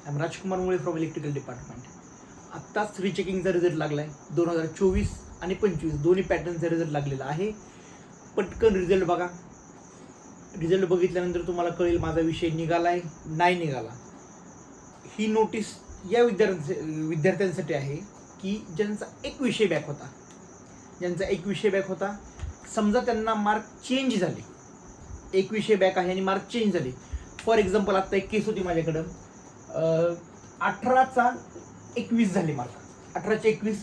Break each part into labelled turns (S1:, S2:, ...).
S1: I am राजकुमार मुळे from electrical department. आत्ताच रिचेकिंगचा result लागला आहे. 2024 आणि 25 दोन्ही पॅटर्नचा रिझल्ट लागलेला आहे. पटकन रिझल्ट बघा. रिझल्ट बघितल्यानंतर तुम्हाला कळेल माझा विषय निघाला आहे नाही निघाला. ही नोटीस या विद्यार्थ्यांसाठी आहे की ज्यांचा एक विषय बॅक होता, समजा त्यांना मार्क चेंज झाले, एक विषय बॅक आहे आणि मार्क चेंज झाले. फॉर एक्झाम्पल आत्ता एक केस होती माझ्याकडं, 18चा 21 झाले मार्क, 18चे 21.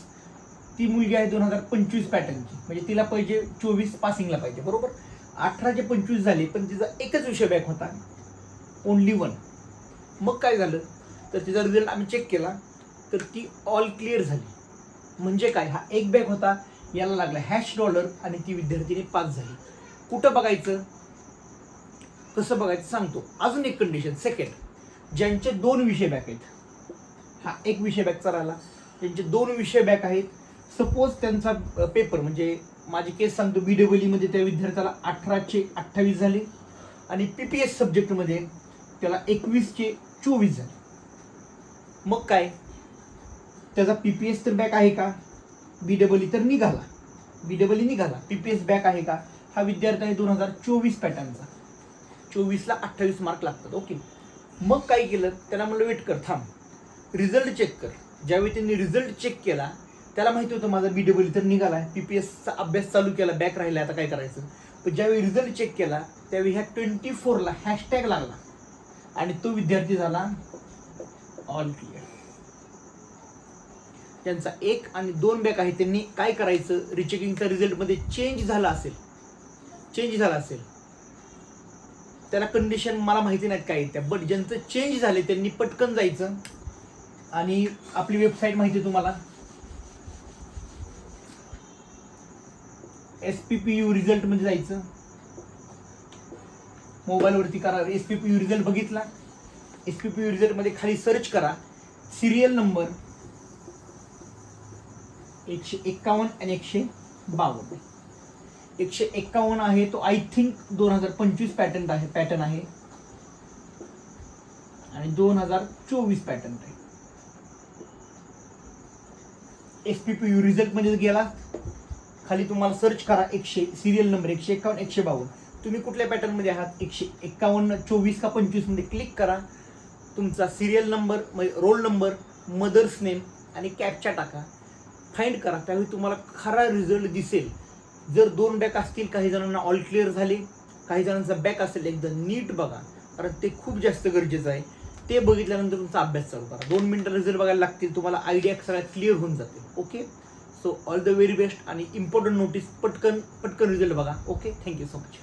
S1: ती मुलगी आहे 2025 पॅटर्नची, म्हणजे तिला पाहिजे 24 पासिंगला पाहिजे, बरोबर. 18चे 25 झाले पण तिचा एकच विषय बॅक होता, ओनली 1. मग काय झालं तर तिचा रिझल्ट आम्ही चेक केला तर ती ऑल क्लिअर झाली. म्हणजे काय, हा एक बॅक होता याला लागला $, आणि ती विद्यार्थिनी पास झाली. कुठं बघायचं, कसं बघायचं सांगतो. अजून एक कंडिशन, सेकंड, ज्यांचे 2 विषय बॅक आहेत, हा एक विषय बॅकचा राहिला, ज्यांचे 2 विषय बॅक आहेत, सपोज त्यांचा पेपर, म्हणजे माझी केस सांगतो, BEE मध्ये त्या विद्यार्थ्याला 18चे 28 झाले आणि PPS सब्जेक्टमध्ये त्याला 21चे 24 झाले. मग काय, त्याचा PPS तर बॅक आहे का, BEE तर निघाला, निघाला, PPS बॅक आहे का. हा विद्यार्थी आहे 2024 पॅटर्नचा, 24ला 28 मार्क लागतात. ओके. मग काय केलं, त्याला म्हणलं वेट कर, थांब, रिझल्ट चेक कर. ज्यावेळी त्यांनी रिझल्ट चेक केला त्याला माहिती होतं माझा BEE तर निघाला आहे, PPSचा अभ्यास चालू केला, बॅक राहिला, आता काय करायचं. पण ज्यावेळी रिझल्ट चेक केला त्यावेळी ह्या 24ला हॅशटॅग लागला आणि तो विद्यार्थी झाला ऑल क्लिअर. त्यांचा 1 आणि 2 बॅक आहे, त्यांनी काय करायचं, रिचेकिंगचा रिझल्टमध्ये चेंज झाला असेल, त्याला कंडिशन मला माहिती नाहीत काय त्या, बट ज्यांचं चेंज झाले त्यांनी पटकन जायचं आणि आपली वेबसाईट माहिती आहे तुम्हाला, SPPU रिझल्ट मध्ये जायचं, मोबाईलवरती करा. SPPU रिझल्ट बघितला, SPPU रिझल्ट मध्ये खाली सर्च करा, सिरियल नंबर 151 आणि 152. 151 आहे तो आय थिंक 2025 पॅटर्न आहे आणि 2024 पॅटर्न आहे. SPPU रिझल्ट मध्ये गेला, खाली तुम्हाला सर्च करा, सिरियल नंबर 151 152. तुम्ही कुठल्या पॅटर्न मध्ये आहात, 151 24 का 25 मध्ये क्लिक करा. तुमचा serial number, roll number, mother's name आणि कॅप्चा टाका, फाइंड करा. त्यावेळी तुम्हाला खरा रिझल्ट दिसेल. जर 2 बॅक असतील, काही जणांना ऑल क्लिअर झाले, काही जणांचा बॅक असेल, एकदम नीट बघा, कारण ते खूप जास्त गरजेचं आहे. ते बघितल्यानंतर तुमचा अभ्यास चालू करा. 2 मिनिटं रिझल्ट बघायला लागतील, तुम्हाला आयडिया सगळ्यात क्लिअर होऊन जाते. Okay, so all the very best. आणि इम्पॉर्टंट नोटीस, पटकन रिझल्ट बघा. Okay, thank you so much.